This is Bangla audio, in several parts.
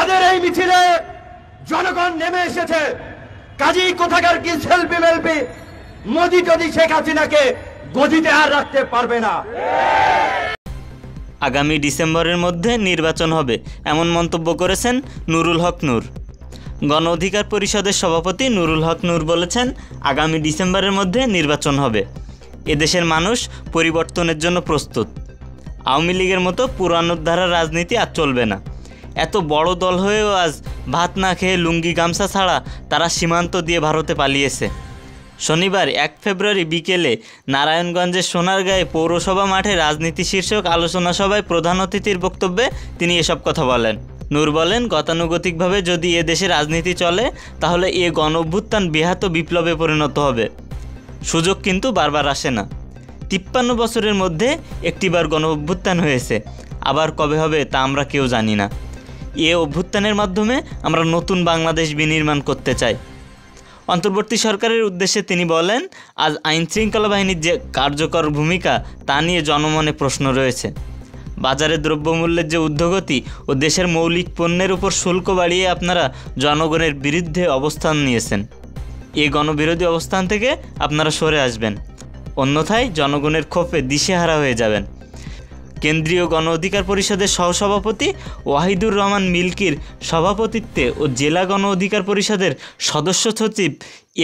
তাদের এই মিছিলে জনগণ নেমে এসেছে। কাজী কোথাকার কি সেলফি মেলফি মোদি যদি শেখ হাসিনাকে গদিতে আর রাখতে পারবে না। আগামী ডিসেম্বরের মধ্যে নির্বাচন হবে এমন মন্তব্য করেছেন নুরুল হক নূর। গণ অধিকার পরিষদের সভাপতি নুরুল হক নূর বলেছেন, আগামী ডিসেম্বরের মধ্যে নির্বাচন হবে। এদেশের মানুষ পরিবর্তনের জন্য প্রস্তুত। আওয়ামী লীগের মতো পুরানো ধারার রাজনীতি আর চলবে না। এত বড় দল হয়েও আজ ভাত না খেয়ে লুঙ্গি গামছা ছাড়া তারা সীমান্ত দিয়ে ভারতে পালিয়েছে। শনিবার 1 ফেব্রুয়ারি বিকেলে নারায়ণগঞ্জের সোনারগাঁয়ে পৌরসভা মাঠে রাজনীতি শীর্ষক আলোচনা সভায় প্রধান অতিথির বক্তব্যে তিনি এসব কথা বলেন। নূর বলেন, গতানুগতিকভাবে যদি এ দেশে রাজনীতি চলে তাহলে এ গণ অভ্যুত্থান বৃহৎ বিপ্লবে পরিণত হবে। সুযোগ কিন্তু বারবার আসে না। 53 বছরের মধ্যে একটিবার গণ অভ্যুত্থান হয়েছে, আবার কবে হবে তা আমরা কেউ জানি না। এ অভ্যুত্থানের মাধ্যমে আমরা নতুন বাংলাদেশ বিনির্মাণ করতে চাই। অন্তর্বর্তী সরকারের উদ্দেশ্যে তিনি বলেন, আজ আইনশৃঙ্খলা বাহিনীর যে কার্যকর ভূমিকা তা নিয়ে জনমনে প্রশ্ন রয়েছে। বাজারে দ্রব্যমূল্যের যে ঊর্ধ্বগতি ও দেশের মৌলিক পণ্যের উপর শুল্ক বাড়িয়ে আপনারা জনগণের বিরুদ্ধে অবস্থান নিয়েছেন। এই গণবিরোধী অবস্থান থেকে আপনারা সরে আসবেন, অন্যথায় জনগণের ক্ষোভে দিশেহারা হয়ে যাবেন। কেন্দ্রীয় গণ অধিকার পরিষদের সহসভাপতি ওয়াহিদুর রহমান মিল্কির সভাপতিত্বে ও জেলা গণ অধিকার পরিষদের সদস্য সচিব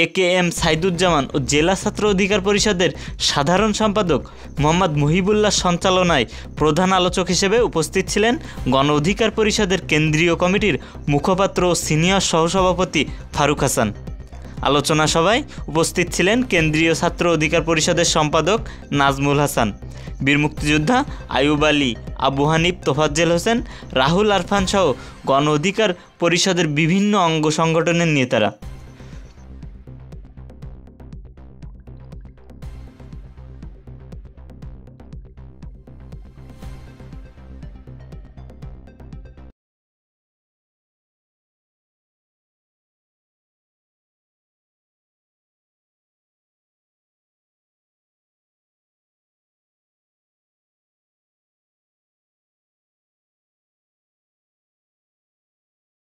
AKM সাইদুজ্জামান ও জেলা ছাত্র অধিকার পরিষদের সাধারণ সম্পাদক মোহাম্মদ মুহিবুল্লাহ সঞ্চালনায় প্রধান আলোচক হিসেবে উপস্থিত ছিলেন গণ অধিকার পরিষদের কেন্দ্রীয় কমিটির মুখপাত্র ও সিনিয়র সহসভাপতি ফারুক হাসান। আলোচনা সভায় উপস্থিত ছিলেন কেন্দ্রীয় ছাত্র অধিকার পরিষদের সম্পাদক নাজমুল হাসান, বীর মুক্তিযোদ্ধা আয়ুব আলী, আবু হানিফ, তোফাজ্জল হোসেন, রাহুল আরফান সহ গণ অধিকার পরিষদের বিভিন্ন অঙ্গ সংগঠনের নেতারা।